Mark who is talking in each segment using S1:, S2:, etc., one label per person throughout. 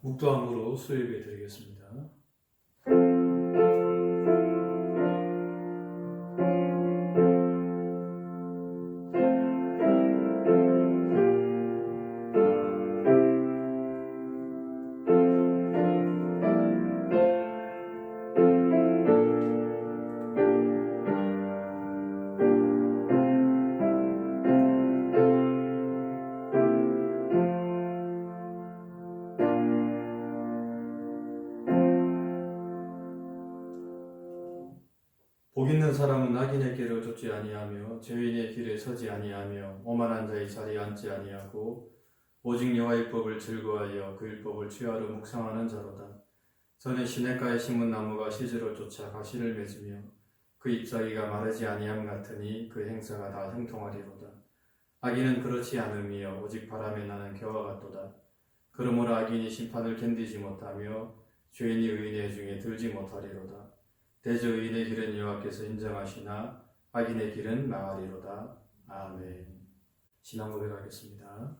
S1: 묵도함으로 수요예배 드리겠습니다. 복 있는 사람은 악인의 길을 쫓지 아니하며 죄인의 길에 서지 아니하며 오만한 자의 자리에 앉지 아니하고 오직 여호와의 법을 즐거워하여 그 율법을 취하러 묵상하는 자로다. 전에 시냇가에 심은 나무가 시즈로 쫓아 가시를 맺으며 그 잎사귀가 마르지 아니함 같으니 그 행사가 다 형통하리로다. 악인은 그렇지 않으며 오직 바람에 나는 겨와 같도다. 그러므로 악인이 심판을 견디지 못하며 죄인이 의인의 중에 들지 못하리로다. 대저 의인의 길은 여호와께서 인정하시나 악인의 길은 망하리로다. 아멘. 신앙 고백하겠습니다.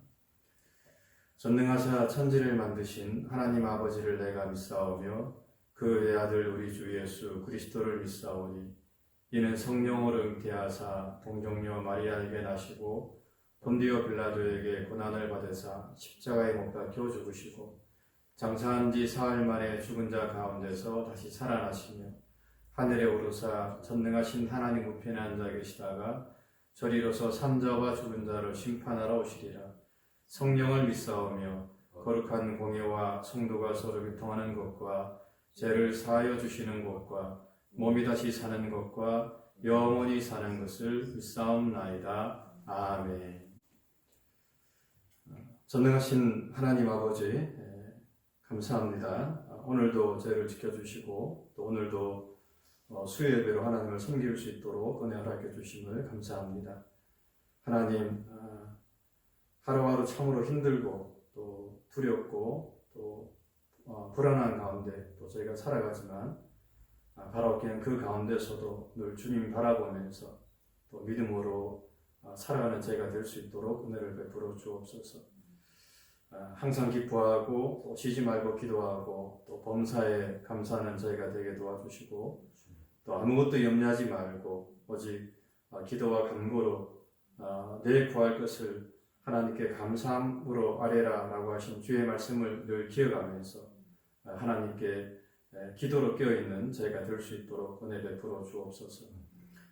S1: 전능하사 천지를 만드신 하나님 아버지를 내가 믿사오며 그 외아들 우리 주 예수 그리스도를 믿사오니 이는 성령으로 잉태하사 동정녀 마리아에게 나시고 본디오 빌라도에게 고난을 받으사 십자가에 못 박혀 죽으시고 장사한 지 사흘 만에 죽은 자 가운데서 다시 살아나시며 하늘에 오르사 전능하신 하나님 우편에 앉아 계시다가 저리로서 산자와 죽은 자를 심판하러 오시리라. 성령을 믿사오며 거룩한 공예와 성도가 서로 교통하는 것과 죄를 사하여 주시는 것과 몸이 다시 사는 것과 영원히 사는 것을 믿사옵나이다. 아멘. 전능하신 하나님 아버지 감사합니다. 오늘도 죄를 지켜주시고 또 오늘도 수요 예배로 하나님을 섬길 수 있도록 은혜 허락해 주심을 감사합니다. 하나님, 하루하루 참으로 힘들고 또 두렵고 또 불안한 가운데 또 저희가 살아가지만 바라옵기는 그 가운데서도 늘 주님 바라보면서 또 믿음으로 살아가는 저희가 될 수 있도록 은혜를 베풀어 주옵소서. 항상 기뻐하고 또 쉬지 말고 기도하고 또 범사에 감사하는 저희가 되게 도와주시고 또 아무것도 염려하지 말고 오직 기도와 간구로 내 구할 것을 하나님께 감사함으로 아뢰라 라고 하신 주의 말씀을 늘 기억하면서 하나님께 기도로 깨어있는 저희가 될 수 있도록 은혜 베풀어 주옵소서.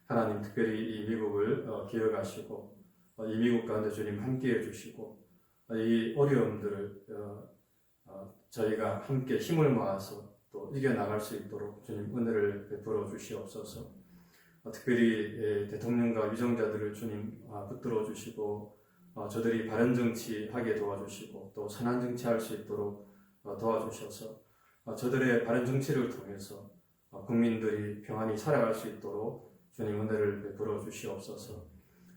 S1: 하나님 특별히 이 미국을 기억하시고 이 미국 가운데 주님 함께해 주시고 이 어려움들을 저희가 함께 힘을 모아서 또 이겨나갈 수 있도록 주님 은혜를 베풀어 주시옵소서. 특별히 대통령과 위정자들을 주님 붙들어 주시고 저들이 바른 정치하게 도와주시고 또 선한 정치할 수 있도록 도와주셔서 저들의 바른 정치를 통해서 국민들이 평안히 살아갈 수 있도록 주님 은혜를 베풀어 주시옵소서.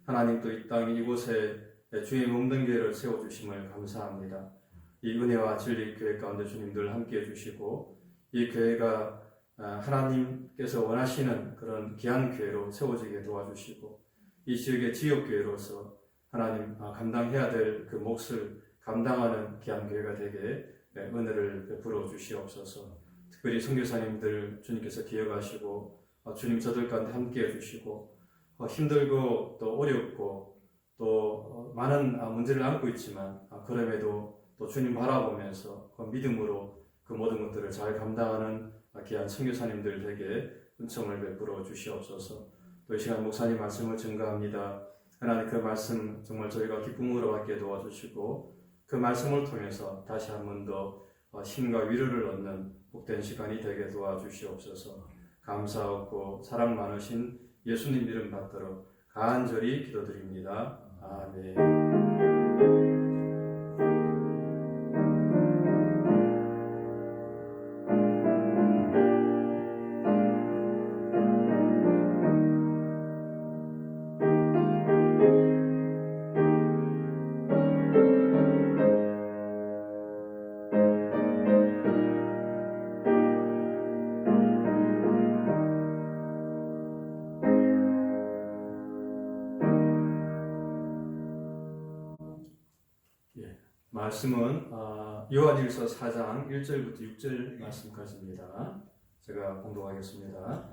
S1: 하나님 또 이 땅 이곳에 주의 몸된 교회를 세워주심을 감사합니다. 이 은혜와 진리 교회 가운데 주님 늘 함께해 주시고 이 교회가 하나님께서 원하시는 그런 귀한 교회로 세워지게 도와주시고 이 지역의 지역교회로서 하나님 감당해야 될 그 몫을 감당하는 귀한 교회가 되게 은혜를 베풀어 주시옵소서. 특별히 선교사님들 주님께서 기억하시고 주님 저들 가운데 함께해 주시고 힘들고 또 어렵고 또 많은 문제를 안고 있지만 그럼에도 또 주님 바라보면서 그 믿음으로 그 모든 것들을 잘 감당하는 귀한 선교사님들 되게 은총을 베풀어 주시옵소서. 또 이 시간 목사님 말씀을 증거합니다. 하나님 그 말씀 정말 저희가 기쁨으로 받게 도와주시고 그 말씀을 통해서 다시 한 번 더 힘과 위로를 얻는 복된 시간이 되게 도와주시옵소서. 감사하고 사랑 많으신 예수님 이름 받들어 간절히 기도드립니다. 아멘. 말씀은 요한일서 4장 1절부터 6절 말씀까지입니다. 제가 공독하겠습니다.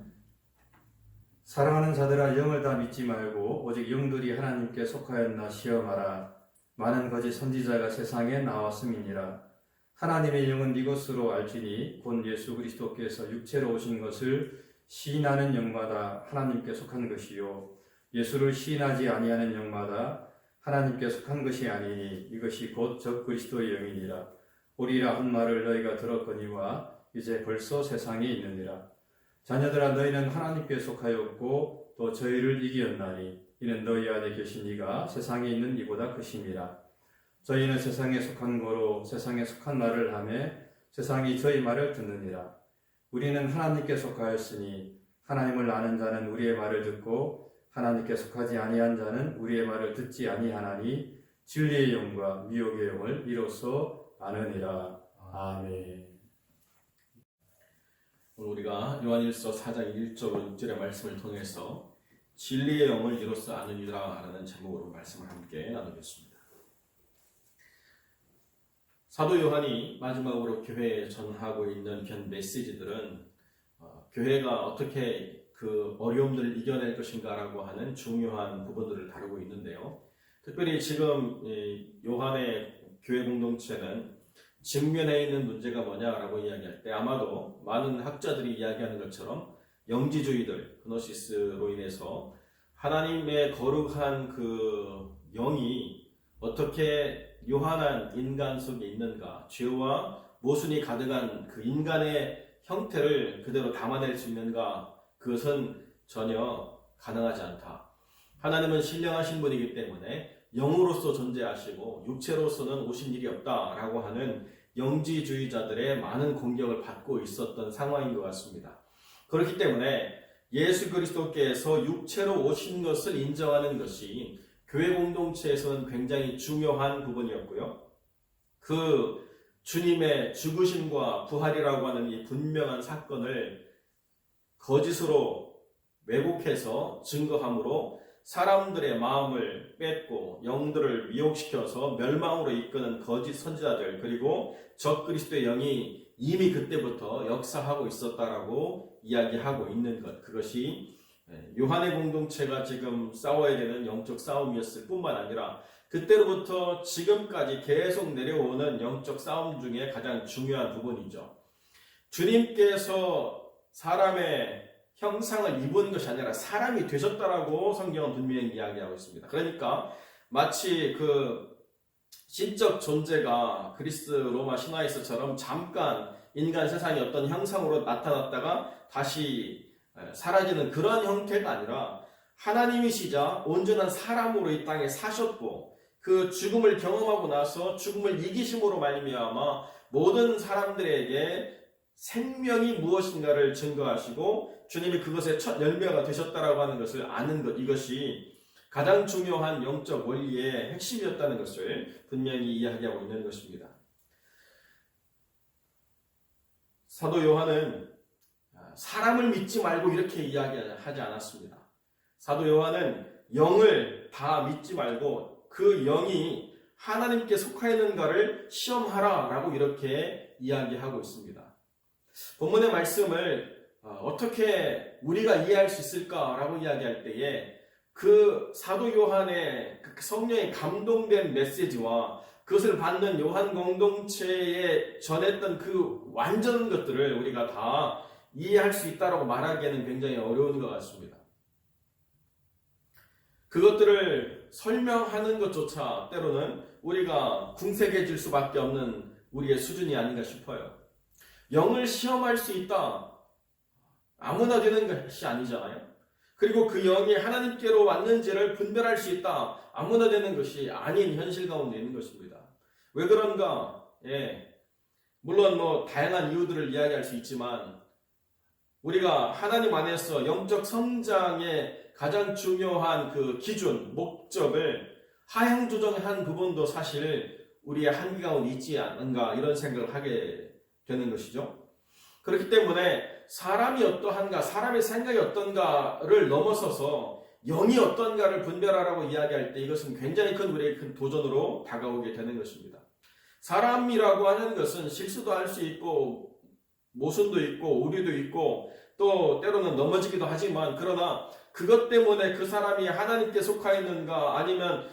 S1: 사랑하는 자들아, 영을 다 믿지 말고 오직 영들이 하나님께 속하였나 시험하라. 많은 거짓 선지자가 세상에 나왔음이니라. 하나님의 영은 이것으로 알지니 곧 예수 그리스도께서 육체로 오신 것을 시인하는 영마다 하나님께 속한 것이요, 예수를 시인하지 아니하는 영마다 하나님께 속한 것이 아니니 이것이 곧 적 그리스도의 영이니라. 오리라 한 말을 너희가 들었거니와 이제 벌써 세상에 있느니라. 자녀들아, 너희는 하나님께 속하였고 또 저희를 이기었나니 이는 너희 안에 계신 이가 세상에 있는 이보다 크심이라. 저희는 세상에 속한 거로 세상에 속한 말을 하며 세상이 저희 말을 듣느니라. 우리는 하나님께 속하였으니 하나님을 아는 자는 우리의 말을 듣고 하나님께 속하지 아니한 자는 우리의 말을 듣지 아니하나니 진리의 영과 미혹의 영을 이로써 아느니라. 아멘.
S2: 오늘 우리가 요한일서 4장 1절 6절의 말씀을 통해서 진리의 영을 이로써 아느니라 라는 제목으로 말씀을 함께 나누겠습니다. 사도 요한이 마지막으로 교회에 전하고 있는 편 메시지들은 교회가 어떻게 그 어려움들을 이겨낼 것인가라고 하는 중요한 부분들을 다루고 있는데요. 특별히 지금 요한의 교회 공동체는 직면해 있는 문제가 뭐냐라고 이야기할 때 아마도 많은 학자들이 이야기하는 것처럼 영지주의들, 그노시스로 인해서 하나님의 거룩한 그 영이 어떻게 요한한 인간 속에 있는가, 죄와 모순이 가득한 그 인간의 형태를 그대로 담아낼 수 있는가, 그것은 전혀 가능하지 않다. 하나님은 신령하신 분이기 때문에 영으로서 존재하시고 육체로서는 오신 일이 없다라고 하는 영지주의자들의 많은 공격을 받고 있었던 상황인 것 같습니다. 그렇기 때문에 예수 그리스도께서 육체로 오신 것을 인정하는 것이 교회 공동체에서는 굉장히 중요한 부분이었고요. 그 주님의 죽으심과 부활이라고 하는 이 분명한 사건을 거짓으로 왜곡해서 증거함으로 사람들의 마음을 뺏고 영들을 미혹시켜서 멸망으로 이끄는 거짓 선지자들, 그리고 적 그리스도의 영이 이미 그때부터 역사하고 있었다라고 이야기하고 있는 것, 그것이 요한의 공동체가 지금 싸워야 되는 영적 싸움이었을 뿐만 아니라 그때로부터 지금까지 계속 내려오는 영적 싸움 중에 가장 중요한 부분이죠. 주님께서 사람의 형상을 입은 것이 아니라 사람이 되셨다라고 성경은 분명히 이야기하고 있습니다. 그러니까 마치 그 신적 존재가 그리스 로마 신화에서처럼 잠깐 인간 세상의 어떤 형상으로 나타났다가 다시 사라지는 그런 형태가 아니라 하나님이시자 온전한 사람으로 이 땅에 사셨고 그 죽음을 경험하고 나서 죽음을 이기심으로 말미암아 모든 사람들에게 생명이 무엇인가를 증거하시고 주님이 그것의 첫 열매가 되셨다라고 하는 것을 아는 것, 이것이 가장 중요한 영적 원리의 핵심이었다는 것을 분명히 이야기하고 있는 것입니다. 사도 요한은 사람을 믿지 말고 이렇게 이야기하지 않았습니다. 사도 요한은 영을 다 믿지 말고 그 영이 하나님께 속하 있는가를 시험하라 라고 이렇게 이야기하고 있습니다. 본문의 말씀을 어떻게 우리가 이해할 수 있을까라고 이야기할 때에 그 사도 요한의 성령에 감동된 메시지와 그것을 받는 요한 공동체에 전했던 그 완전한 것들을 우리가 다 이해할 수 있다라고 말하기에는 굉장히 어려운 것 같습니다. 그것들을 설명하는 것조차 때로는 우리가 궁색해질 수밖에 없는 우리의 수준이 아닌가 싶어요. 영을 시험할 수 있다. 아무나 되는 것이 아니잖아요. 그리고 그 영이 하나님께로 왔는지를 분별할 수 있다. 아무나 되는 것이 아닌 현실 가운데 있는 것입니다. 왜 그런가? 물론 다양한 이유들을 이야기할 수 있지만 우리가 하나님 안에서 영적 성장의 가장 중요한 그 기준, 목적을 하향 조정한 부분도 사실 우리의 한계 가운데 있지 않은가 이런 생각을 하게 되는 것이죠. 그렇기 때문에 사람이 어떠한가, 사람의 생각이 어떤가를 넘어서서 영이 어떤가를 분별하라고 이야기할 때 이것은 굉장히 큰 우리의 큰 도전으로 다가오게 되는 것입니다. 사람이라고 하는 것은 실수도 할 수 있고 모순도 있고 우리도 있고 또 때로는 넘어지기도 하지만, 그러나 그것 때문에 그 사람이 하나님께 속하였는가 아니면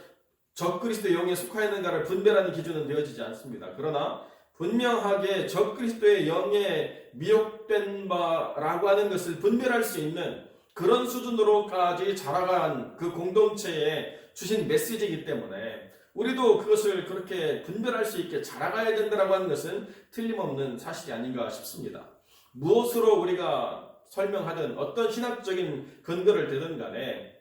S2: 적그리스도의 영에 속하였는가를 분별하는 기준은 되어지지 않습니다. 그러나 분명하게 적그리스도의 영에 미혹된 바라고 하는 것을 분별할 수 있는 그런 수준으로까지 자라간 그 공동체에 주신 메시지이기 때문에 우리도 그것을 그렇게 분별할 수 있게 자라가야 된다고 하는 것은 틀림없는 사실이 아닌가 싶습니다. 무엇으로 우리가 설명하든 어떤 신학적인 근거를 대든 간에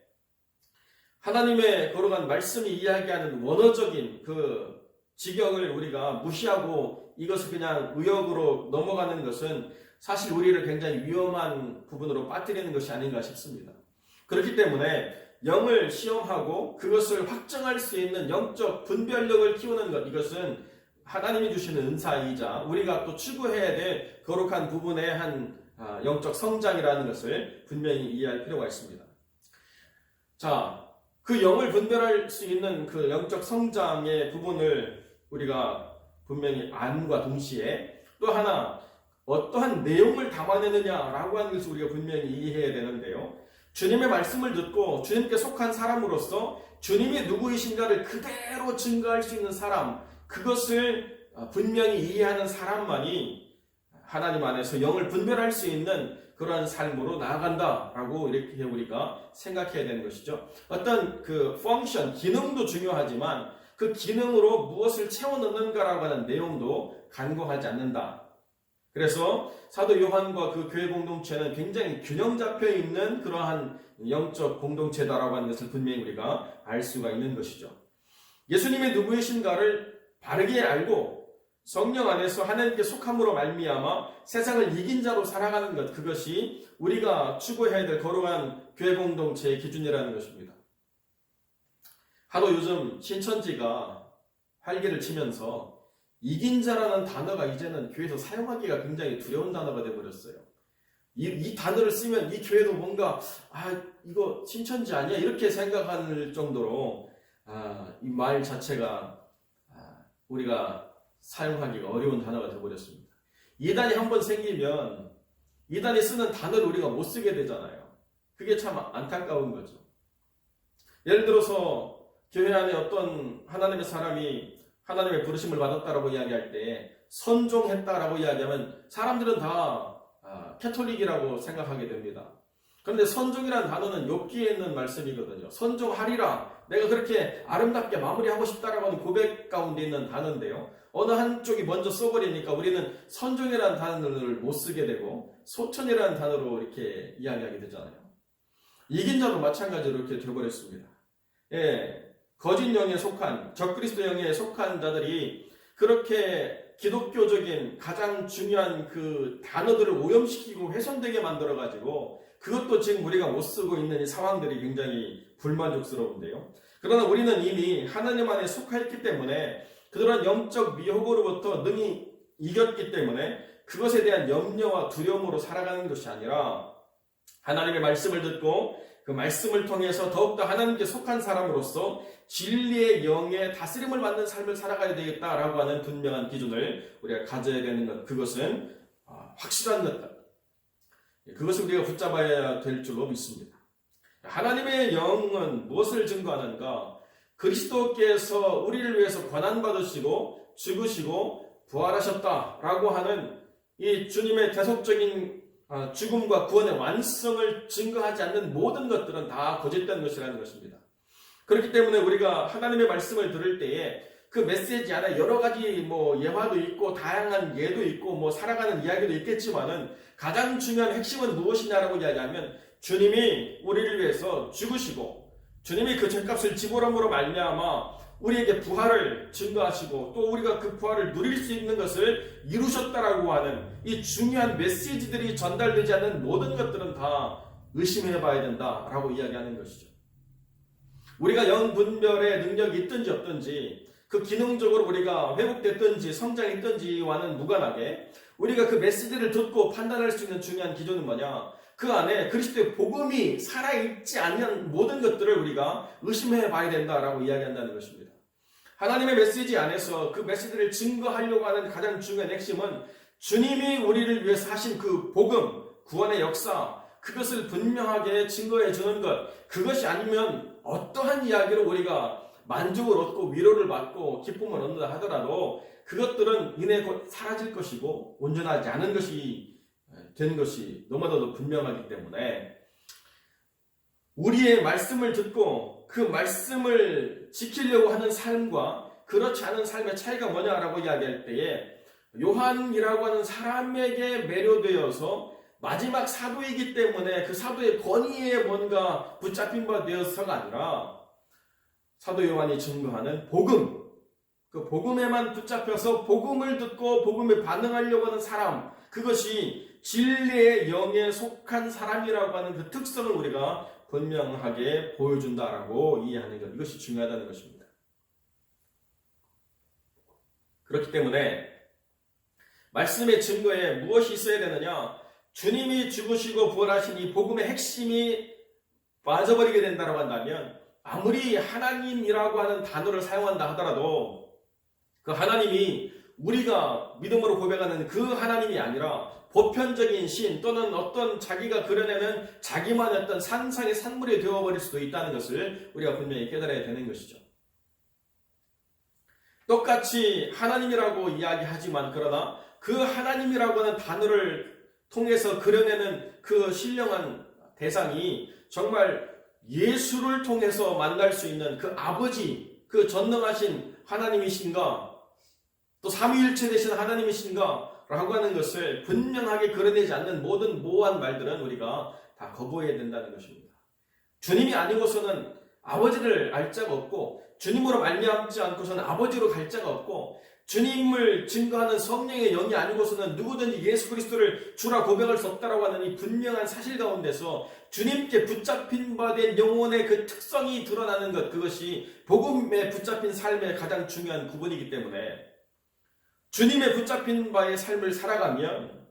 S2: 하나님의 거룩한 말씀이 이야기하는 원어적인 그 지경을 우리가 무시하고 이것을 그냥 의역으로 넘어가는 것은 사실 우리를 굉장히 위험한 부분으로 빠뜨리는 것이 아닌가 싶습니다. 그렇기 때문에 영을 시험하고 그것을 확정할 수 있는 영적 분별력을 키우는 것, 이것은 하나님이 주시는 은사이자 우리가 또 추구해야 될 거룩한 부분의 한 영적 성장이라는 것을 분명히 이해할 필요가 있습니다. 자, 그 영을 분별할 수 있는 그 영적 성장의 부분을 우리가 분명히 안과 동시에 또 하나 어떠한 내용을 담아내느냐라고 하는 것을 우리가 분명히 이해해야 되는데요. 주님의 말씀을 듣고 주님께 속한 사람으로서 주님이 누구이신가를 그대로 증거할 수 있는 사람, 그것을 분명히 이해하는 사람만이 하나님 안에서 영을 분별할 수 있는 그러한 삶으로 나아간다라고 이렇게 우리가 생각해야 되는 것이죠. 어떤 그 펑션, 기능도 중요하지만 그 기능으로 무엇을 채워넣는가라고 하는 내용도 간과하지 않는다. 그래서 사도 요한과 그 교회 공동체는 굉장히 균형 잡혀 있는 그러한 영적 공동체다라고 하는 것을 분명히 우리가 알 수가 있는 것이죠. 예수님의 누구이신가를 바르게 알고 성령 안에서 하나님께 속함으로 말미암아 세상을 이긴 자로 살아가는 것, 그것이 우리가 추구해야 될 거룩한 교회 공동체의 기준이라는 것입니다. 하도 요즘 신천지가 활기를 치면서 이긴 자라는 단어가 이제는 교회에서 사용하기가 굉장히 두려운 단어가 되어버렸어요. 이 단어를 쓰면 이 교회도 뭔가 이거 신천지 아니야? 이렇게 생각할 정도로 이 말 자체가 우리가 사용하기가 어려운 단어가 되어버렸습니다. 이단이 한번 생기면 이단이 쓰는 단어를 우리가 못 쓰게 되잖아요. 그게 참 안타까운 거죠. 예를 들어서 교회 안에 어떤 하나님의 사람이 하나님의 부르심을 받았다라고 이야기할 때 선종했다라고 이야기하면 사람들은 다 캐톨릭이라고 생각하게 됩니다. 그런데 선종이라는 단어는 욥기에 있는 말씀이거든요. 선종하리라, 내가 그렇게 아름답게 마무리하고 싶다라고 하는 고백 가운데 있는 단어인데요. 어느 한쪽이 먼저 써버리니까 우리는 선종이라는 단어를 못 쓰게 되고 소천이라는 단어로 이렇게 이야기하게 되잖아요. 이긴 자도 마찬가지로 이렇게 되어버렸습니다. 거짓 영에 속한, 적그리스도 영에 속한 자들이 그렇게 기독교적인 가장 중요한 그 단어들을 오염시키고 훼손되게 만들어가지고 그것도 지금 우리가 못 쓰고 있는 이 상황들이 굉장히 불만족스러운데요. 그러나 우리는 이미 하나님 안에 속하였기 때문에 그런 영적 미혹으로부터 능히 이겼기 때문에 그것에 대한 염려와 두려움으로 살아가는 것이 아니라 하나님의 말씀을 듣고 그 말씀을 통해서 더욱더 하나님께 속한 사람으로서 진리의 영의 다스림을 받는 삶을 살아가야 되겠다라고 하는 분명한 기준을 우리가 가져야 되는 것, 그것은 확실한 것, 그것을 우리가 붙잡아야 될 줄로 믿습니다. 하나님의 영은 무엇을 증거하는가? 그리스도께서 우리를 위해서 고난받으시고 죽으시고 부활하셨다라고 하는 이 주님의 대속적인 죽음과 구원의 완성을 증거하지 않는 모든 것들은 다 거짓된 것이라는 것입니다. 그렇기 때문에 우리가 하나님의 말씀을 들을 때에 그 메시지 안에 여러 가지 예화도 있고 다양한 예도 있고 살아가는 이야기도 있겠지만은 가장 중요한 핵심은 무엇이냐라고 이야기하면 주님이 우리를 위해서 죽으시고 주님이 그 죄값을 지불함으로 말미암아 우리에게 부활을 증거하시고 또 우리가 그 부활을 누릴 수 있는 것을 이루셨다라고 하는 이 중요한 메시지들이 전달되지 않는 모든 것들은 다 의심해 봐야 된다라고 이야기하는 것이죠. 우리가 영분별의 능력이 있든지 없든지 그 기능적으로 우리가 회복됐든지 성장했든지와는 무관하게 우리가 그 메시지를 듣고 판단할 수 있는 중요한 기준은 뭐냐? 그 안에 그리스도의 복음이 살아있지 않는 모든 것들을 우리가 의심해 봐야 된다라고 이야기한다는 것입니다. 하나님의 메시지 안에서 그 메시지를 증거하려고 하는 가장 중요한 핵심은 주님이 우리를 위해서 하신 그 복음, 구원의 역사, 그것을 분명하게 증거해 주는 것, 그것이 아니면 어떠한 이야기로 우리가 만족을 얻고 위로를 받고 기쁨을 얻는다 하더라도 그것들은 이내 곧 사라질 것이고 온전하지 않은 것이 되는 것이 너무나도 분명하기 때문에 우리의 말씀을 듣고 그 말씀을 지키려고 하는 삶과 그렇지 않은 삶의 차이가 뭐냐라고 이야기할 때에 요한이라고 하는 사람에게 매료되어서 마지막 사도이기 때문에 그 사도의 권위에 뭔가 붙잡힌 바 되어서가 아니라 사도 요한이 증거하는 복음, 그 복음에만 붙잡혀서 복음을 듣고 복음에 반응하려고 하는 사람, 그것이 진리의 영에 속한 사람이라고 하는 그 특성을 우리가 분명하게 보여준다라고 이해하는 것, 이것이 중요하다는 것입니다. 그렇기 때문에 말씀의 증거에 무엇이 있어야 되느냐? 주님이 죽으시고 부활하신 이 복음의 핵심이 빠져버리게 된다고 한다면 아무리 하나님이라고 하는 단어를 사용한다 하더라도 그 하나님이 우리가 믿음으로 고백하는 그 하나님이 아니라 보편적인 신 또는 어떤 자기가 그려내는 자기만의 어떤 상상의 산물이 되어버릴 수도 있다는 것을 우리가 분명히 깨달아야 되는 것이죠. 똑같이 하나님이라고 이야기하지만 그러나 그 하나님이라고 하는 단어를 통해서 그려내는 그 신령한 대상이 정말 예수를 통해서 만날 수 있는 그 아버지, 그 전능하신 하나님이신가, 또 삼위일체 되신 하나님이신가 라고 하는 것을 분명하게 그려내지 않는 모든 모호한 말들은 우리가 다 거부해야 된다는 것입니다. 주님이 아니고서는 아버지를 알 자가 없고 주님으로 말미암지 않고서는 아버지로 갈 자가 없고 주님을 증거하는 성령의 영이 아니고서는 누구든지 예수 그리스도를 주라 고백할 수 없다라고 하는 이 분명한 사실 가운데서 주님께 붙잡힌 바 된 영혼의 그 특성이 드러나는 것, 그것이 복음에 붙잡힌 삶의 가장 중요한 부분이기 때문에 주님의 붙잡힌 바의 삶을 살아가면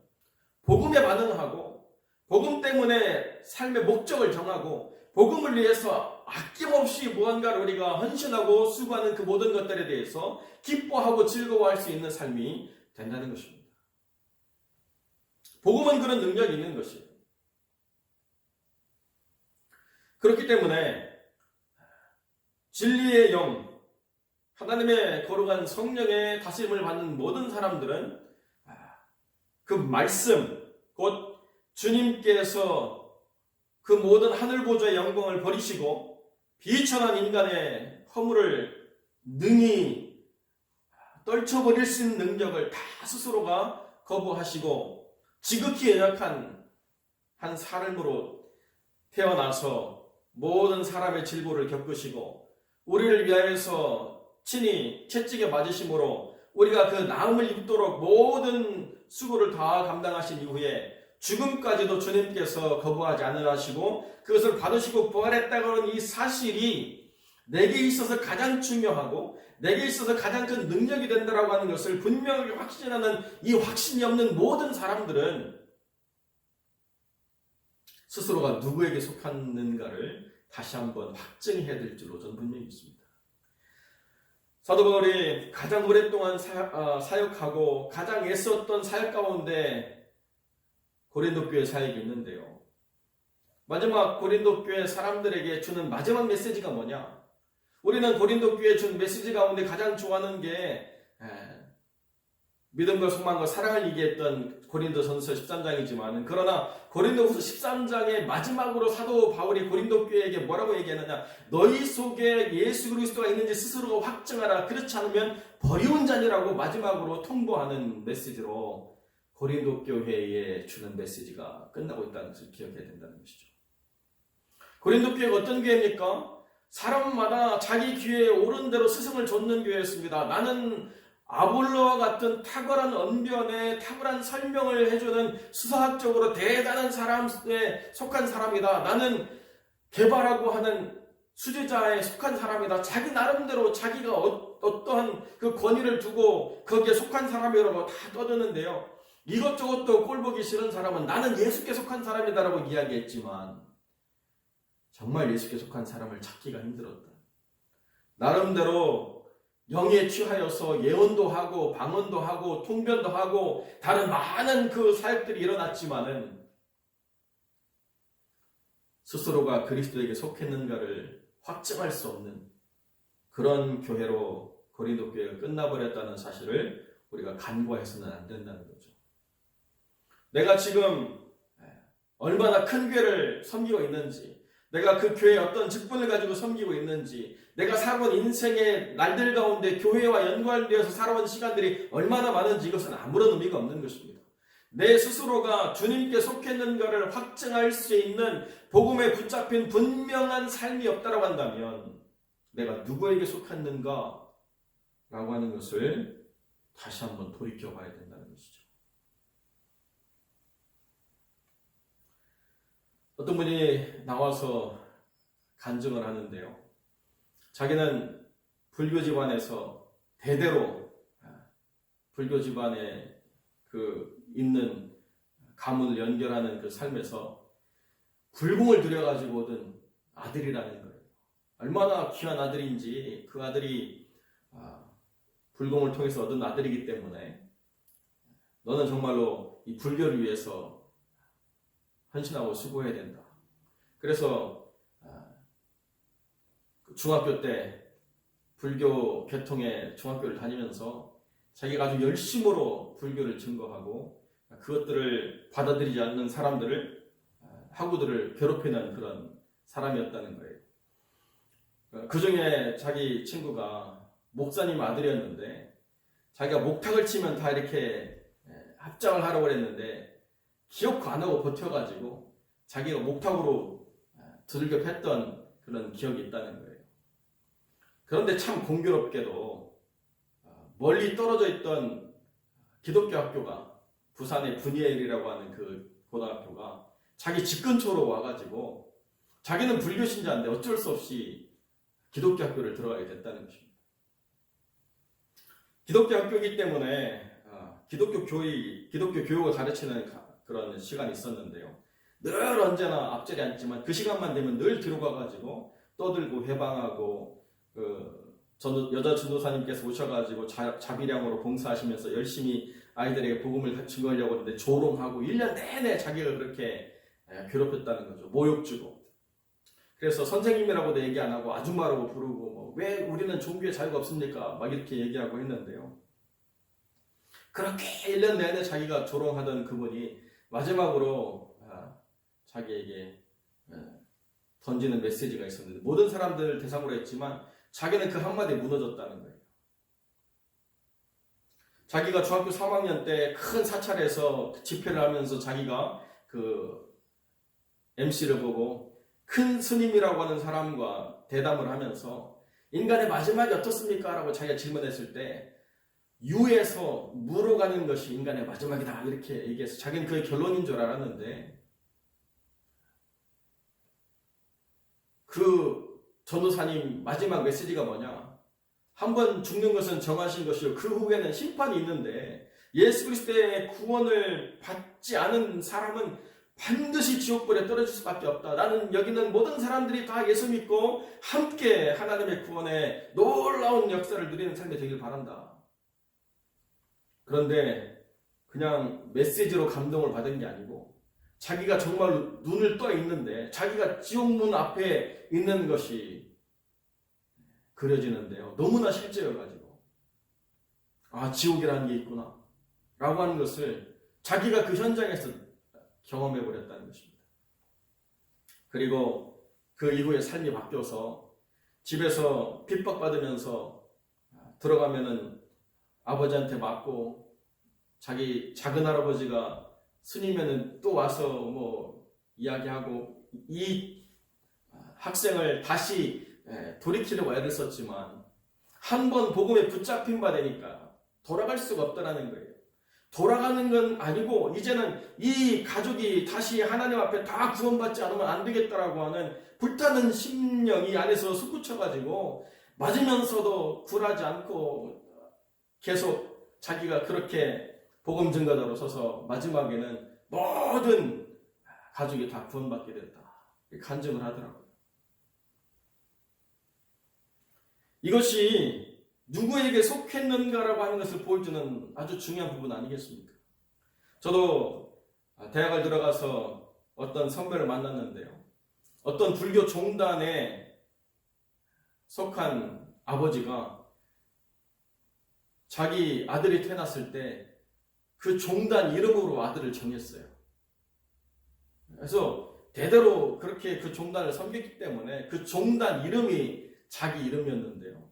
S2: 복음에 반응하고 복음 때문에 삶의 목적을 정하고 복음을 위해서 아낌없이 무언가를 우리가 헌신하고 수고하는 그 모든 것들에 대해서 기뻐하고 즐거워할 수 있는 삶이 된다는 것입니다. 복음은 그런 능력이 있는 것이에요. 그렇기 때문에 진리의 영, 하나님의 거룩한 성령의 다스림을 받는 모든 사람들은 그 말씀, 곧 주님께서 그 모든 하늘 보좌의 영광을 버리시고 비천한 인간의 허물을 능히 떨쳐버릴 수 있는 능력을 다 스스로가 거부하시고 지극히 연약한 한 사람으로 태어나서 모든 사람의 질고를 겪으시고 우리를 위하여서 친히 채찍에 맞으심으로 우리가 그 나음을 입도록 모든 수고를 다 감당하신 이후에 죽음까지도 주님께서 거부하지 않으시고 그것을 받으시고 부활했다고 하는 이 사실이 내게 있어서 가장 중요하고 내게 있어서 가장 큰 능력이 된다라고 하는 것을 분명하게 확신하는 이 확신이 없는 모든 사람들은 스스로가 누구에게 속하는가를 다시 한번 확증해야 될 줄로 저는 분명히 믿습니다. 사도 바울이 가장 오랫동안 사역하고 가장 애썼던 사역 가운데 고린도 교회 사역이 있는데요. 마지막 고린도 교회 사람들에게 주는 마지막 메시지가 뭐냐? 우리는 고린도 교회에 준 메시지 가운데 가장 좋아하는 게 믿음과 소망과 사랑을 얘기했던 고린도전서 13장이지만 그러나 고린도후서 13장의 마지막으로 사도 바울이 고린도 교회에게 뭐라고 얘기하느냐? 너희 속에 예수 그리스도가 있는지 스스로가 확증하라. 그렇지 않으면 버리운 자니라고 마지막으로 통보하는 메시지로 고린도 교회에 주는 메시지가 끝나고 있다는 것을 기억해야 된다는 것이죠. 고린도 교회가 어떤 교회입니까? 사람마다 자기 귀에 오른 대로 스승을 좇는 교회였습니다. 나는 아볼로와 같은 탁월한 언변에 탁월한 설명을 해주는 수사학적으로 대단한 사람에 속한 사람이다. 나는 개발하고 하는 수제자에 속한 사람이다. 자기 나름대로 자기가 어떠한 그 권위를 두고 거기에 속한 사람이라고 다 떠드는데요. 이것저것도 꼴보기 싫은 사람은 나는 예수께 속한 사람이다라고 이야기했지만 정말 예수께 속한 사람을 찾기가 힘들었다. 나름대로 영에 취하여서 예언도 하고 방언도 하고 통변도 하고 다른 많은 그 사역들이 일어났지만은 스스로가 그리스도에게 속했는가를 확증할 수 없는 그런 교회로 고린도 교회가 끝나버렸다는 사실을 우리가 간과해서는 안 된다는 거죠. 내가 지금 얼마나 큰 교회를 섬기고 있는지, 내가 그 교회에 어떤 직분을 가지고 섬기고 있는지, 내가 살아온 인생의 날들 가운데 교회와 연관되어서 살아온 시간들이 얼마나 많은지 이것은 아무런 의미가 없는 것입니다. 내 스스로가 주님께 속했는가를 확증할 수 있는 복음에 붙잡힌 분명한 삶이 없다라고 한다면 내가 누구에게 속했는가 라고 하는 것을 다시 한번 돌이켜 봐야 된다는 것이죠. 어떤 분이 나와서 간증을 하는데요. 자기는 불교 집안에서 대대로 불교 집안에 있는 가문을 연결하는 그 삶에서 불공을 들여가지고 얻은 아들이라는 거예요. 얼마나 귀한 아들인지 그 아들이 불공을 통해서 얻은 아들이기 때문에 너는 정말로 이 불교를 위해서 헌신하고 수고해야 된다. 그래서 중학교 때 불교 계통의 중학교를 다니면서 자기가 아주 열심으로 불교를 증거하고 그것들을 받아들이지 않는 사람들을 학우들을 괴롭히는 그런 사람이었다는 거예요. 그 중에 자기 친구가 목사님 아들이었는데 자기가 목탁을 치면 다 이렇게 합장을 하라고 했는데 기억도 안 하고 버텨가지고 자기가 목탁으로 두들겨 팼던 그런 기억이 있다는 거예요. 그런데 참 공교롭게도 멀리 떨어져 있던 기독교 학교가 부산의 분이엘이라고 하는 그 고등학교가 자기 집 근처로 와가지고 자기는 불교 신자인데 어쩔 수 없이 기독교 학교를 들어가게 됐다는 것입니다. 기독교 학교이기 때문에 기독교 교육을 가르치는 그런 시간이 있었는데요. 늘 언제나 앞자리 앉지만 그 시간만 되면 늘 뒤로 가가지고 떠들고 회방하고 여자 전도사님께서 오셔가지고 자비량으로 봉사하시면서 열심히 아이들에게 복음을 증거하려고 하는데 조롱하고 1년 내내 자기가 그렇게 괴롭혔다는 거죠. 모욕 주고. 그래서 선생님이라고도 얘기 안 하고 아줌마라고 부르고 왜 우리는 종교에 자유가 없습니까? 막 이렇게 얘기하고 했는데요. 그렇게 1년 내내 자기가 조롱하던 그분이 마지막으로 자기에게 던지는 메시지가 있었는데 모든 사람들을 대상으로 했지만 자기는 그 한마디에 무너졌다는 거예요. 자기가 중학교 3학년 때 큰 사찰에서 집회를 하면서 자기가 그 MC를 보고 큰 스님이라고 하는 사람과 대담을 하면서 인간의 마지막이 어떻습니까? 라고 자기가 질문했을 때 유에서 무로 가는 것이 인간의 마지막이다 이렇게 얘기해서 자기는 그게 결론인 줄 알았는데 그 전도사님 마지막 메시지가 뭐냐? 한번 죽는 것은 정하신 것이요 그 후에는 심판이 있는데 예수 그리스도의 구원을 받지 않은 사람은 반드시 지옥불에 떨어질 수밖에 없다. 나는 여기 있는 모든 사람들이 다 예수 믿고 함께 하나님의 구원의 놀라운 역사를 누리는 삶이 되길 바란다. 그런데 그냥 메시지로 감동을 받은 게 아니고 자기가 정말 눈을 떠 있는데 자기가 지옥문 앞에 있는 것이 그려지는데요. 너무나 실제여가지고 지옥이라는 게 있구나 라고 하는 것을 자기가 그 현장에서 경험해버렸다는 것입니다. 그리고 그 이후에 삶이 바뀌어서 집에서 핍박받으면서 들어가면은 아버지한테 맞고 자기 작은 할아버지가 스님면은 또 와서 이야기하고 이 학생을 다시 돌이키려고 애를 썼지만 한 번 복음에 붙잡힌 바 되니까 돌아갈 수가 없다라는 거예요. 돌아가는 건 아니고 이제는 이 가족이 다시 하나님 앞에 다 구원받지 않으면 안 되겠다라고 하는 불타는 심령이 안에서 솟구쳐가지고 맞으면서도 굴하지 않고 계속 자기가 그렇게 복음 증거자로 서서 마지막에는 모든 가족이 다 구원받게 됐다. 간증을 하더라고요. 이것이 누구에게 속했는가라고 하는 것을 보여주는 아주 중요한 부분 아니겠습니까? 저도 대학을 들어가서 어떤 선배를 만났는데요. 어떤 불교 종단에 속한 아버지가 자기 아들이 태어났을 때 그 종단 이름으로 아들을 정했어요. 그래서 대대로 그렇게 그 종단을 섬겼기 때문에 그 종단 이름이 자기 이름이었는데요.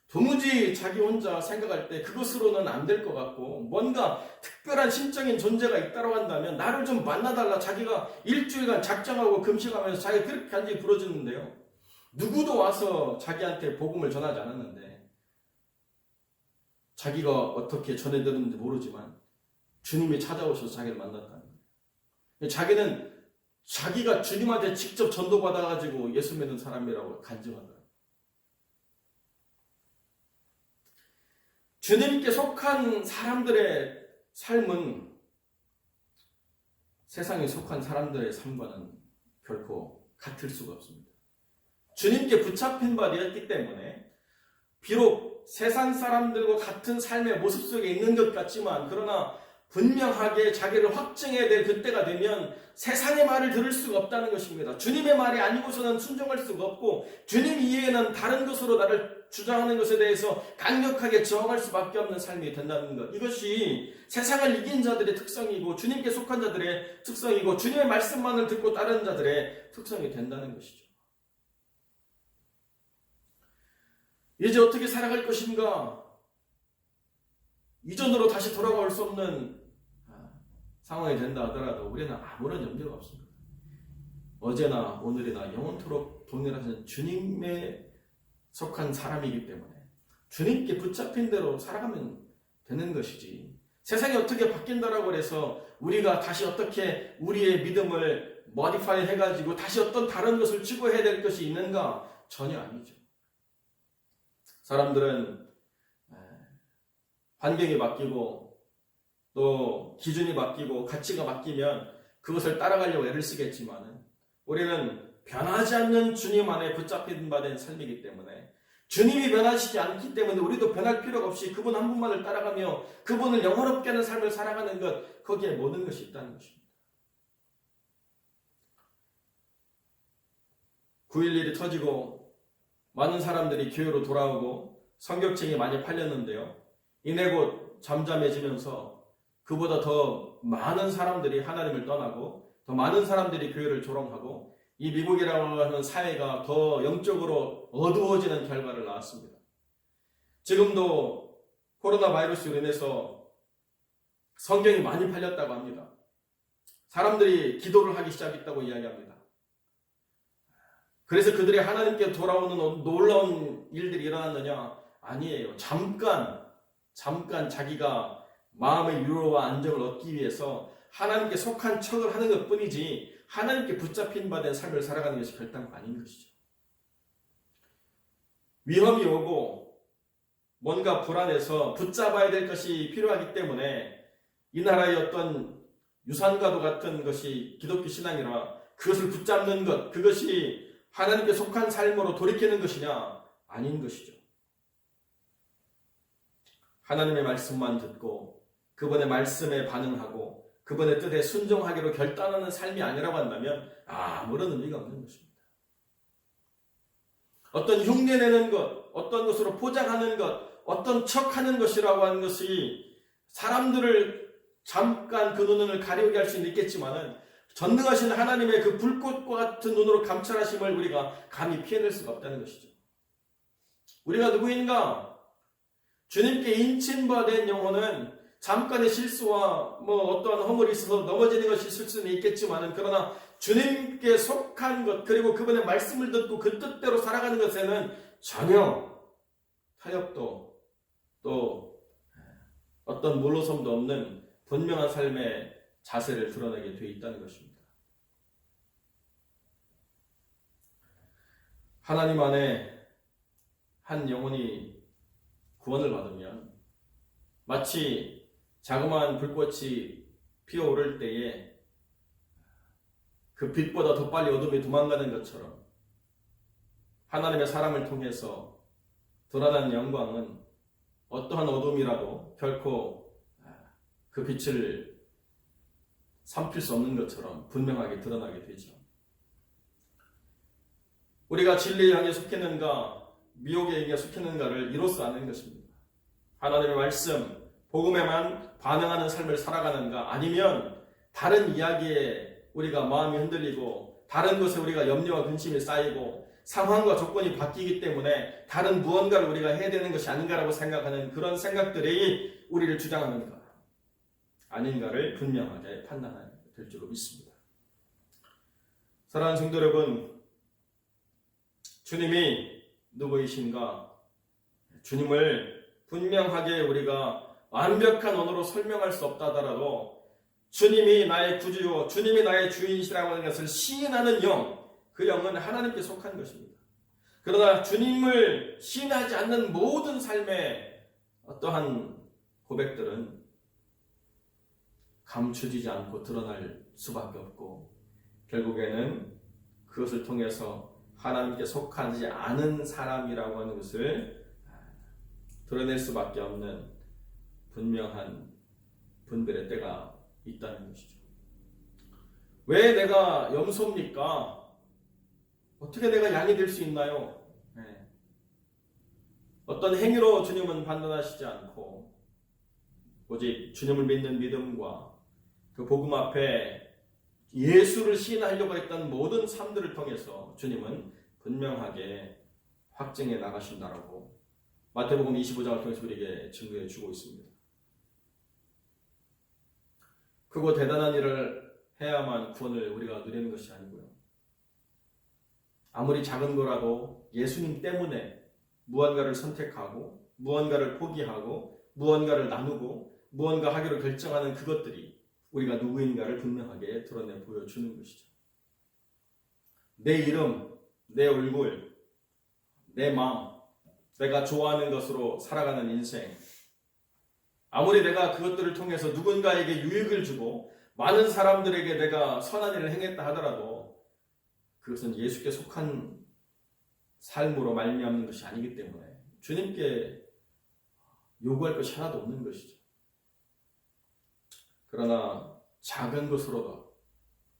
S2: 도무지 자기 혼자 생각할 때 그것으로는 안 될 것 같고 뭔가 특별한 심적인 존재가 있다고 한다면 나를 좀 만나달라 자기가 일주일간 작정하고 금식하면서 자기가 그렇게 간절히 부르짖는데요. 누구도 와서 자기한테 복음을 전하지 않았는데 자기가 어떻게 전해드렸는지 모르지만 주님이 찾아오셔서 자기를 만났다는 거예요. 자기는 자기가 주님한테 직접 전도받아가지고 예수 믿는 사람이라고 간증하더라고요. 주님께 속한 사람들의 삶은 세상에 속한 사람들의 삶과는 결코 같을 수가 없습니다. 주님께 붙잡힌 바 되었기 때문에 비록 세상 사람들과 같은 삶의 모습 속에 있는 것 같지만 그러나 분명하게 자기를 확증해야 될 그때가 되면 세상의 말을 들을 수가 없다는 것입니다. 주님의 말이 아니고서는 순종할 수가 없고 주님 이외에는 다른 것으로 나를 주장하는 것에 대해서 강력하게 저항할 수밖에 없는 삶이 된다는 것. 이것이 세상을 이긴 자들의 특성이고 주님께 속한 자들의 특성이고 주님의 말씀만을 듣고 따르는 자들의 특성이 된다는 것이죠. 이제 어떻게 살아갈 것인가? 이전으로 다시 돌아올 수 없는 상황이 된다 하더라도 우리는 아무런 염려가 없습니다. 어제나 오늘이나 영원토록 동일하신 주님에 속한 사람이기 때문에 주님께 붙잡힌 대로 살아가면 되는 것이지 세상이 어떻게 바뀐다라고 해서 우리가 다시 어떻게 우리의 믿음을 모디파이 해가지고 다시 어떤 다른 것을 추구해야 될 것이 있는가? 전혀 아니죠. 사람들은 환경이 바뀌고 또 기준이 바뀌고 가치가 바뀌면 그것을 따라가려고 애를 쓰겠지만 우리는 변하지 않는 주님 안에 붙잡힌 바 된 삶이기 때문에 주님이 변하시지 않기 때문에 우리도 변할 필요가 없이 그분 한 분만을 따라가며 그분을 영원롭게 하는 삶을 살아가는 것 거기에 모든 것이 있다는 것입니다. 9.11이 터지고 많은 사람들이 교회로 돌아오고 성경책이 많이 팔렸는데요. 이내 곧 잠잠해지면서 그보다 더 많은 사람들이 하나님을 떠나고 더 많은 사람들이 교회를 조롱하고 이 미국이라고 하는 사회가 더 영적으로 어두워지는 결과를 낳았습니다. 지금도 코로나 바이러스로 인해서 성경이 많이 팔렸다고 합니다. 사람들이 기도를 하기 시작했다고 이야기합니다. 그래서 그들이 하나님께 돌아오는 놀라운 일들이 일어났느냐? 아니에요. 잠깐 자기가 마음의 위로와 안정을 얻기 위해서 하나님께 속한 척을 하는 것 뿐이지 하나님께 붙잡힌 바 된 삶을 살아가는 것이 결단코 아닌 것이죠. 위험이 오고 뭔가 불안해서 붙잡아야 될 것이 필요하기 때문에 이 나라의 어떤 유산과도 같은 것이 기독교 신앙이라 그것을 붙잡는 것, 그것이 하나님께 속한 삶으로 돌이키는 것이냐? 아닌 것이죠. 하나님의 말씀만 듣고 그분의 말씀에 반응하고 그분의 뜻에 순종하기로 결단하는 삶이 아니라고 한다면 아무런 의미가 없는 것입니다. 어떤 흉내내는 것, 어떤 것으로 포장하는 것, 어떤 척하는 것이라고 하는 것이 사람들을 잠깐 그 눈을 가리우게 할 수는 있겠지만은 전능하신 하나님의 그 불꽃과 같은 눈으로 감찰하심을 우리가 감히 피해낼 수가 없다는 것이죠. 우리가 누구인가? 주님께 인친받은 영혼은 잠깐의 실수와 어떠한 허물이 있어서 넘어지는 것이 있을 수는 있겠지만 그러나 주님께 속한 것 그리고 그분의 말씀을 듣고 그 뜻대로 살아가는 것에는 전혀 타협도 또 어떤 물러섬도 없는 분명한 삶의 자세를 드러내게 되어 있다는 것입니다. 하나님 안에 한 영혼이 구원을 받으면 마치 자그마한 불꽃이 피어오를 때에 그 빛보다 더 빨리 어둠이 도망가는 것처럼 하나님의 사람을 통해서 드러난 영광은 어떠한 어둠이라도 결코 그 빛을 삼킬 수 없는 것처럼 분명하게 드러나게 되죠. 우리가 진리에 향해 속했는가, 미혹에 향해 속했는가를 이로써 아는 것입니다. 하나님의 말씀, 복음에만 반응하는 삶을 살아가는가, 아니면 다른 이야기에 우리가 마음이 흔들리고 다른 것에 우리가 염려와 근심이 쌓이고 상황과 조건이 바뀌기 때문에 다른 무언가를 우리가 해야 되는 것이 아닌가라고 생각하는 그런 생각들이 우리를 주장하는가 아닌가를 분명하게 판단해야 될 줄로 믿습니다. 사랑하는 성도 여러분, 주님이 누구이신가? 주님을 분명하게 우리가 완벽한 언어로 설명할 수 없다 하더라도 주님이 나의 구주요, 주님이 나의 주인이시라고 하는 것을 시인하는 영, 그 영은 하나님께 속한 것입니다. 그러나 주님을 시인하지 않는 모든 삶의 어떠한 고백들은 감추지지 않고 드러날 수밖에 없고 결국에는 그것을 통해서 하나님께 속하지 않은 사람이라고 하는 것을 드러낼 수밖에 없는 분명한 분별의 때가 있다는 것이죠. 왜 내가 염소입니까? 어떻게 내가 양이 될 수 있나요? 어떤 행위로 주님은 판단하시지 않고 오직 주님을 믿는 믿음과 그 복음 앞에 예수를 시인하려고 했던 모든 삶들을 통해서 주님은 분명하게 확증해 나가신다라고 마태복음 25장을 통해서 우리에게 증거해 주고 있습니다. 크고 대단한 일을 해야만 구원을 우리가 누리는 것이 아니고요. 아무리 작은 거라도 예수님 때문에 무언가를 선택하고 무언가를 포기하고 무언가를 나누고 무언가 하기로 결정하는 그것들이 우리가 누구인가를 분명하게 드러내 보여주는 것이죠. 내 이름, 내 얼굴, 내 마음, 내가 좋아하는 것으로 살아가는 인생, 아무리 내가 그것들을 통해서 누군가에게 유익을 주고 많은 사람들에게 내가 선한 일을 행했다 하더라도 그것은 예수께 속한 삶으로 말미암는 것이 아니기 때문에 주님께 요구할 것이 하나도 없는 것이죠. 그러나 작은 것으로도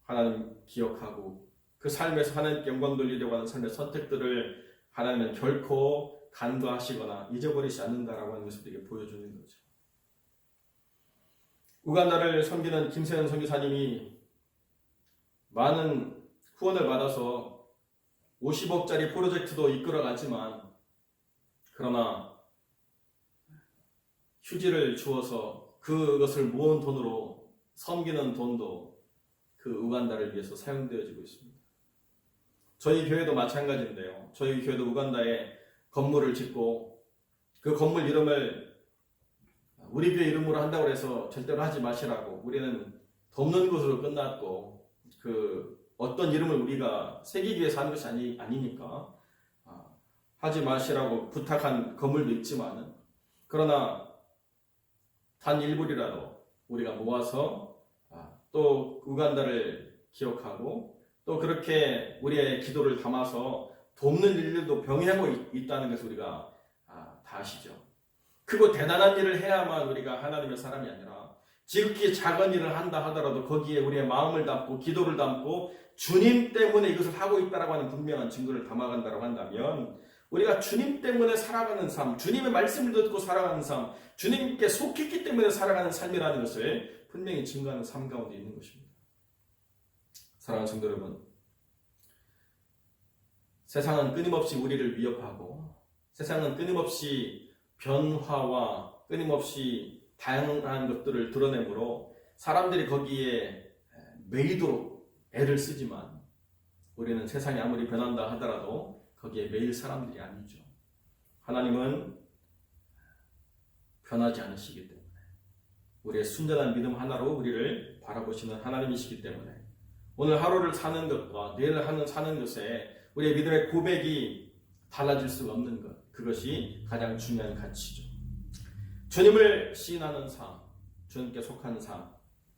S2: 하나님 기억하고 그 삶에서 하나님께 영광 돌리려고 하는 삶의 선택들을 하나님은 결코 간과하시거나 잊어버리지 않는다라고 하는 것을 우리에게 보여주는 거죠. 우간다를 섬기는 김세현 선교사님이 많은 후원을 받아서 50억짜리 프로젝트도 이끌어가지만 그러나 휴지를 주어서 그것을 모은 돈으로 섬기는 돈도 그 우간다를 위해서 사용되어지고 있습니다. 저희 교회도 마찬가지인데요. 저희 교회도 우간다에 건물을 짓고 그 건물 이름을 우리 교회 이름으로 한다고 해서 절대로 하지 마시라고 우리는 덮는 것으로 끝났고 그 어떤 이름을 우리가 새기기 위해서 하는 것이 아니니까 하지 마시라고 부탁한 건물도 있지만 그러나 단 일부리라도 우리가 모아서 또 우간다를 기억하고 또 그렇게 우리의 기도를 담아서 돕는 일들도 병행하고 있다는 것을 우리가 다 아시죠. 크고 대단한 일을 해야만 우리가 하나님의 사람이 아니라 지극히 작은 일을 한다 하더라도 거기에 우리의 마음을 담고 기도를 담고 주님 때문에 이것을 하고 있다라고 하는 분명한 증거를 담아간다고 한다면 우리가 주님 때문에 살아가는 삶, 주님의 말씀을 듣고 살아가는 삶, 주님께 속했기 때문에 살아가는 삶이라는 것을 분명히 증거하는 삶 가운데 있는 것입니다. 사랑하는 성도 여러분, 세상은 끊임없이 우리를 위협하고 세상은 끊임없이 변화와 끊임없이 다양한 것들을 드러내므로 사람들이 거기에 매이도록 애를 쓰지만 우리는 세상이 아무리 변한다 하더라도 거기에 매일 사람들이 아니죠. 하나님은 변하지 않으시기 때문에 우리의 순전한 믿음 하나로 우리를 바라보시는 하나님이시기 때문에 오늘 하루를 사는 것과 내일 사는 것에 우리의 믿음의 고백이 달라질 수가 없는 것, 그것이 가장 중요한 가치죠. 주님을 시인하는 삶, 주님께 속한 삶,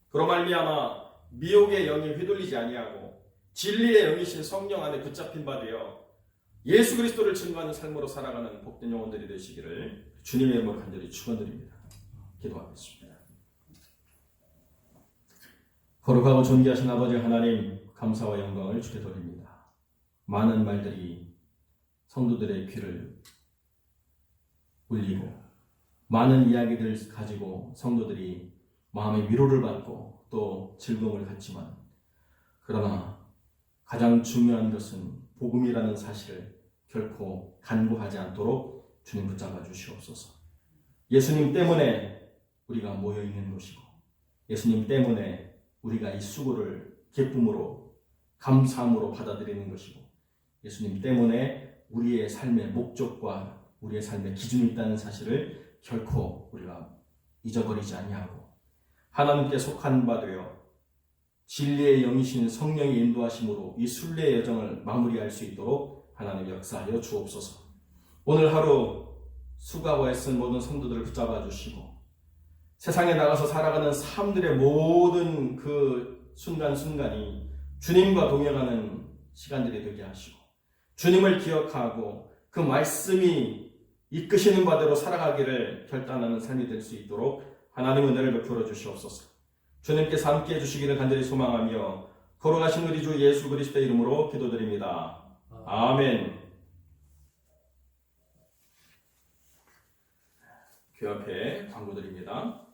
S2: 그로 말미암아 미혹의 영이 휘둘리지 아니하고 진리의 영이신 성령 안에 붙잡힌 바 되어 예수 그리스도를 증거하는 삶으로 살아가는 복된 영혼들이 되시기를 주님의 이름으로 간절히 축원드립니다. 기도하겠습니다. 거룩하고 존귀하신 아버지 하나님, 감사와 영광을 주께 드립니다. 많은 말들이 성도들의 귀를 울리고 많은 이야기들 가지고 성도들이 마음의 위로를 받고 또 즐거움을 갖지만, 그러나 가장 중요한 것은 복음이라는 사실을 결코 간구하지 않도록 주님 붙잡아 주시옵소서. 예수님 때문에 우리가 모여 있는 것이고, 예수님 때문에 우리가 이 수고를 기쁨으로 감사함으로 받아들이는 것이고, 예수님 때문에 우리의 삶의 목적과 우리의 삶의 기준이 있다는 사실을 결코 우리가 잊어버리지 아니하고, 하나님께 속한 바 되어 진리의 영이신 성령의 인도하심으로 이 순례의 여정을 마무리할 수 있도록 하나님 역사하여 주옵소서. 오늘 하루 수고하고 애쓴 모든 성도들을 붙잡아 주시고, 세상에 나가서 살아가는 사람들의 모든 그 순간순간이 주님과 동행하는 시간들이 되게 하시고, 주님을 기억하고 그 말씀이 이끄시는 바대로 살아가기를 결단하는 삶이 될 수 있도록 하나님의 은혜를 베풀어 주시옵소서. 주님께서 함께 해주시기를 간절히 소망하며 거룩하신 우리 주 예수 그리스도의 이름으로 기도드립니다. 아멘. 교회 앞에 광고드립니다.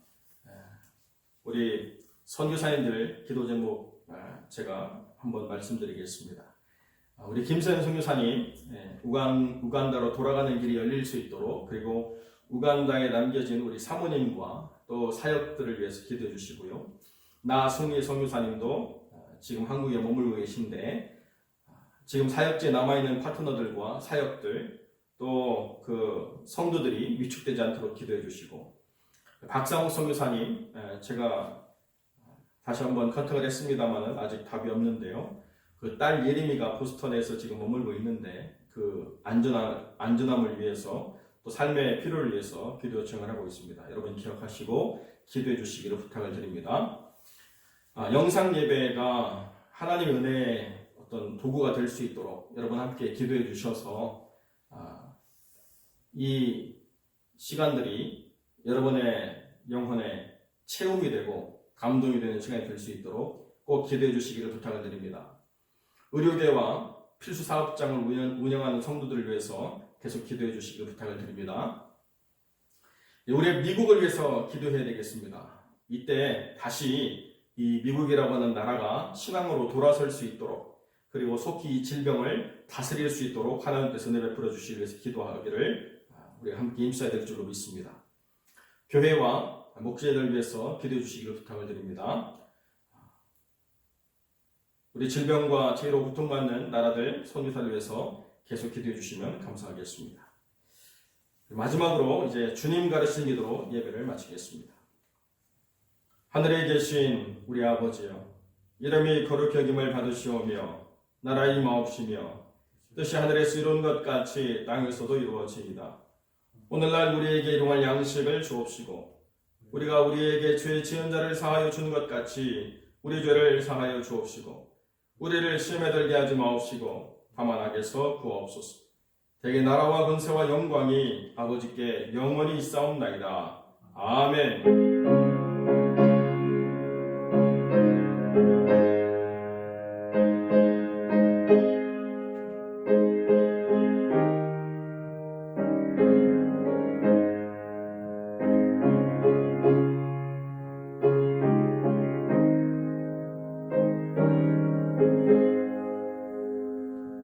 S2: 우리 선교사님들 기도 제목 제가 한번 말씀드리겠습니다. 우리 김서연 선교사님 우간다로 돌아가는 길이 열릴 수 있도록, 그리고 우간다에 남겨진 우리 사모님과 또 사역들을 위해서 기도해 주시고요. 나승희 선교사님도 지금 한국에 머물고 계신데 지금 사역지에 남아있는 파트너들과 사역들 또 그 성도들이 위축되지 않도록 기도해 주시고, 박상욱 선교사님 제가 다시 한번 컨택을 했습니다만 아직 답이 없는데요. 그 딸 예림이가 보스턴에서 지금 머물고 있는데 그 안전함을 위해서 또 삶의 필요를 위해서 기도 요청을 하고 있습니다. 여러분 기억하시고 기도해 주시기를 부탁을 드립니다. 영상 예배가 하나님의 은혜의 어떤 도구가 될 수 있도록 여러분 함께 기도해 주셔서 이 시간들이 여러분의 영혼의 체험이 되고 감동이 되는 시간이 될 수 있도록 꼭 기도해 주시기를 부탁을 드립니다. 의료계와 필수 사업장을 운영하는 성도들을 위해서 계속 기도해 주시기를 부탁을 드립니다. 우리 미국을 위해서 기도해야 되겠습니다. 이때 다시 이 미국이라고 하는 나라가 신앙으로 돌아설 수 있도록, 그리고 속히 이 질병을 다스릴 수 있도록 하나님께서 은혜 베풀어 주시기 위해서 기도하기를 우리가 함께 힘써야 될 줄로 믿습니다. 교회와 목회자들을 위해서 기도해 주시기를 부탁을 드립니다. 우리 질병과 죄로 고통받는 나라들 선교사를 위해서 계속 기도해 주시면 감사하겠습니다. 마지막으로 이제 주님 가르치는 기도로 예배를 마치겠습니다. 하늘에 계신 우리 아버지여, 이름이 거룩히 여김을 받으시오며 나라의 임하옵시며 뜻이 하늘에서 이룬 것 같이 땅에서도 이루어지이다. 오늘날 우리에게 일용할 양식을 주옵시고, 우리가 우리에게 죄 지은 자를 사하여 준 것 같이 우리 죄를 사하여 주옵시고, 우리를 시험에 들게 하지 마옵시고 다만 악에서 구하옵소서. 대개 나라와 권세와 영광이 아버지께 영원히 있사옵나이다. 아멘.